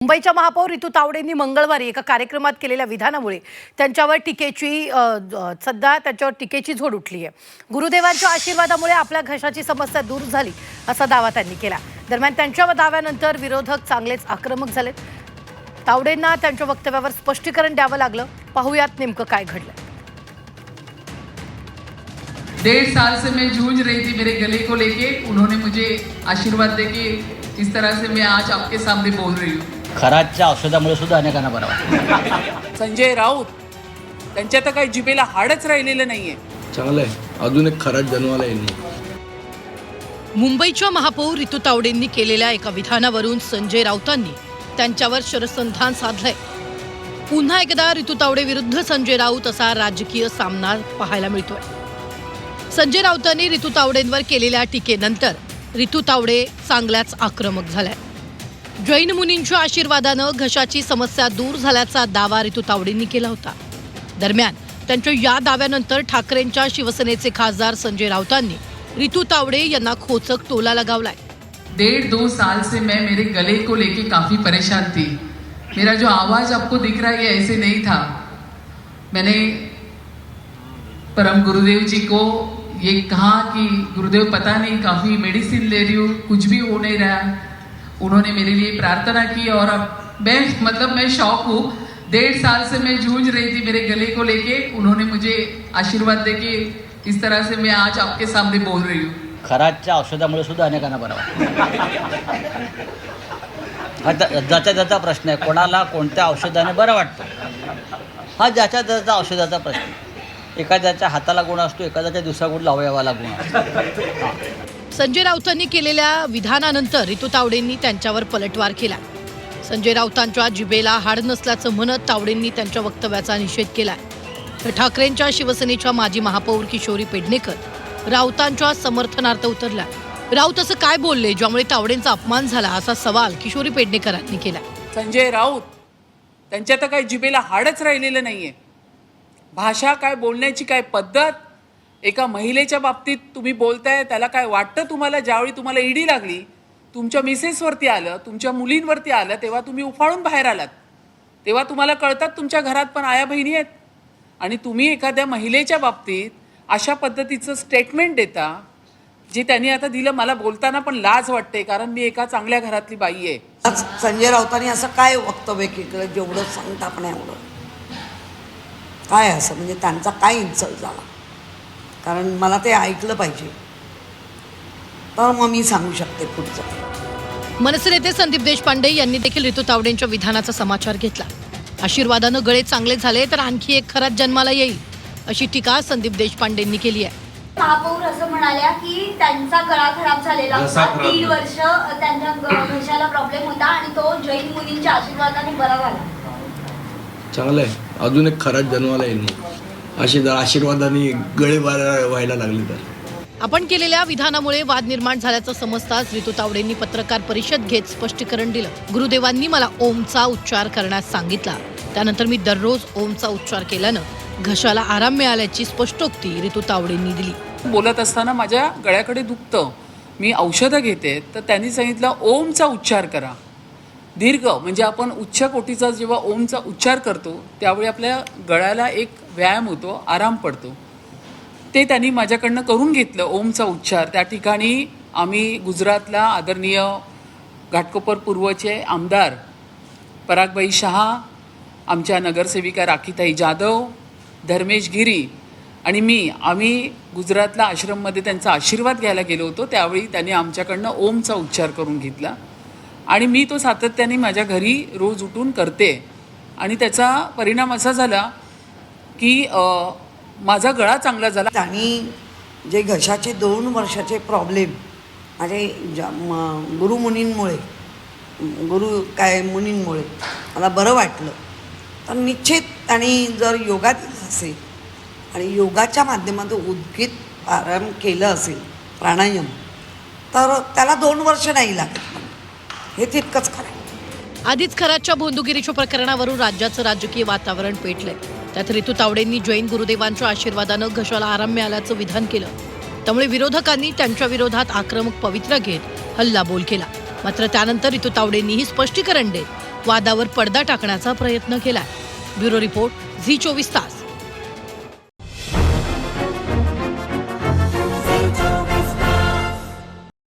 मुंबईच्या महापौर ऋतू तावडेंनी मंगळवारी एका कार्यक्रमात केलेल्या विधानामुळे त्यांच्यावर टीकेची झोड उठली आहे. गुरुदेवांच्या आशीर्वादामुळे आपल्या घशाची समस्या दूर झाली असा दावा त्यांनी केला. दरम्यान त्यांच्या दाव्यानंतर विरोधक चांगलेच आक्रमक झालेत. तावडेंना त्यांच्या वक्तव्यावर स्पष्टीकरण द्यावं लागलं. पाहूयात नेमकं काय घडलं. 1.5 साल से मैं जूझ रही थी मेरे गले को लेके. उन्होंने मुझे आशीर्वाद देके इस तरह से मैं आज आपके सामने बोल रही हूँ. खराच्या औषधामुळे सुद्धा अनेकांना बरं वाटतं. संजय राऊत त्यांच्या तर काही जिभेला हाडच राहिलेलं नाहीये. चांगलं आहे, अजून एक खराच जन्माला येईल. मुंबईच्या महापौर ऋतू तावडेंनी केलेल्या एका विधानावरून संजय राऊतांनी त्यांच्यावर शरसंधान साधलंय. पुन्हा एकदा ऋतू तावडे विरुद्ध संजय राऊत असा राजकीय सामना पाहायला मिळतोय. संजय राऊतांनी ऋतू तावडेंवर केलेल्या टीकेनंतर ऋतू तावडे चांगल्याच आक्रमक झालाय. जैन मुनींच्या आशीर्वादानं घशाची समस्या दूर झाल्याचा दावा ऋतू तावडेंनी केला होता. दरम्यान त्यांच्या या दाव्यानंतर ठाकरेंच्या शिवसेनेचे खासदार संजय राऊतांनी ऋतू तावडे यांना खोचक टोला लगावलाय. 1.5-2 साल से मैं मेरे गले को लेके काफी परेशान थी. मेरा जो आवाज आपको दिख रहा है ये ऐसे नहीं था. मैंने परम गुरुदेव जी को ये कहा कि गुरुदेव पता नहीं काफी मेडिसिन ले रही हूँ, कुछ भी हो नहीं रहा. उन्होंने मेरे लिए प्रार्थना की और अब मैं शौक हूँ. 1.5 साल से मैं जूझ रही थी मेरे गले को लेके. उन्होंने मुझे आशीर्वाद देके इस तरह से मैं आज आपके सामने बोल रही हूँ. खराच्या औषधामुळे सुद्धा अनेकांना बरं वाटतं. ज्याचा त्याचा प्रश्न आहे, कोणाला कोणत्या औषधाने बरं वाटतं हा ज्याच्या त्याचा औषधाचा प्रश्न. एखाद्याच्या हाताला गुण असतो, एखाद्याच्या दुसऱ्या गुण अवयवाला गुण असतो. संजय राऊतांनी केलेल्या विधानानंतर ऋतू तावडेंनी त्यांच्यावर पलटवार केला. संजय राऊतांच्या जिभेला हाड नसल्याचं म्हणत तावडेंनी त्यांच्या वक्तव्याचा निषेध केलाय. तर ठाकरेंच्या शिवसेनेच्या माजी महापौर किशोरी पेडणेकर राऊतांच्या समर्थनार्थ उतरला. राऊत असं काय बोलले ज्यामुळे तावडेंचा अपमान झाला असा सवाल किशोरी पेडणेकरांनी केला. संजय राऊत त्यांच्या तर काही जिभेला हाडच राहिलेलं नाहीये. भाषा काय, बोलण्याची काय पद्धत. एका महिलेच्या बाबतीत तुम्ही बोलताय, त्याला काय वाटतं तुम्हाला? ज्यावेळी तुम्हाला ईडी लागली, तुमच्या मिसेसवरती आलं, तुमच्या मुलींवरती आलं, तेव्हा तुम्ही उफाळून बाहेर आलात. तेव्हा तुम्हाला कळतात तुमच्या घरात पण आया बहिणी आहेत. आणि तुम्ही एखाद्या महिलेच्या बाबतीत अशा पद्धतीचं स्टेटमेंट देता जे त्यांनी आता दिलं. मला बोलताना पण लाज वाटते, कारण मी एका चांगल्या घरातली बाई आहे. संजय राऊतांनी असं काय वक्तव्य केलं जेवढं सांगता पण एवढं काय असं, म्हणजे त्यांचा काय इन्सल्ट झाला? कारण मला ते ऐकलं पाहिजे, तर मग मी सांगू शकते पुढचं. मनसे नेते संदीप देशपांडे यांनी देखील ऋतू तावडेंच्या विधानाचा समाचार घेतला. आशीर्वादानं गळे चांगले झाले तर आणखी एक खराच जन्माला येईल अशी टीका संदीप देशपांडेंनी केली आहे. महापौर असं म्हणाल्या की त्यांचा गळा खराब झालेला होता. 3 वर्ष त्यांच्या घशाला प्रॉब्लेम होता आणि तो जैन मुनींच्या आशीर्वादाने बरा झाला. चांगलं आहे, अजून एक खराच जन्माला येईल. अशी जर आशीर्वादाने गळे व्हायला लागले तर. आपण केलेल्या विधानामुळे वाद निर्माण झाल्याचं समजताच ऋतू तावडेंनी पत्रकार परिषद घेत स्पष्टीकरण दिलं. गुरुदेवांनी मला ओमचा उच्चार करण्यास सांगितला, त्यानंतर मी दररोज ओमचा उच्चार केल्यानं घशाला आराम मिळाल्याची स्पष्टोक्ती ऋतू तावडेंनी दिली. बोलत असताना माझ्या गळ्याकडे दुखतं, मी औषधं घेते, तर त्यांनी सांगितलं ओमचा उच्चार करा. दीर्घ म्हणजे आपण उच्च कोटीचा जेव्हा ओमचा उच्चार करतो त्यावेळी आपल्या गळ्याला एक व्यायाम होतो, आराम पडतो. ते त्यांनी माझ्याकडनं करून घेतलं ओमचा उच्चार. त्या ठिकाणी आम्ही गुजरातला आदरणीय घाटकोपर पूर्वचे आमदार परागबाई शहा, आमच्या नगरसेविका राखीताई जाधव, धर्मेश गिरी आणि आम्ही गुजरातला आश्रममध्ये त्यांचा आशीर्वाद घ्यायला गेलो होतो. त्यावेळी त्यांनी आमच्याकडनं ओमचा उच्चार करून घेतला आणि मी तो सातत्याने माझ्या घरी रोज उठून करते. आणि त्याचा परिणाम असा झाला की माझा गळा चांगला झाला. आणि जे घशाचे 2 वर्षाचे प्रॉब्लेम माझे मुनींमुळे मला बरं वाटलं, तर निश्चित त्यांनी जर योगा दिला असेल आणि योगाच्या माध्यमातून उद्गीत आराम केलं असेल, प्राणायाम, तर त्याला 2 वर्ष नाही लागत. हे तितकंच खरं आहे. आधीच खराच्या भोंदूगिरीच्या प्रकरणावरून राज्याचं राजकीय वातावरण पेटलंय. त्यात ऋतू तावडेंनी जैन गुरुदेवांच्या आशीर्वादानं घशाला आराम मिळाल्याचं विधान केलं. त्यामुळे विरोधकांनी त्यांच्या विरोधात आक्रमक पवित्रा घेत हल्लाबोल केला. मात्र त्यानंतर ऋतू तावडेंनीही स्पष्टीकरण देत वादावर पडदा टाकण्याचा प्रयत्न केलाय. ब्युरो रिपोर्ट, झी 24 तास.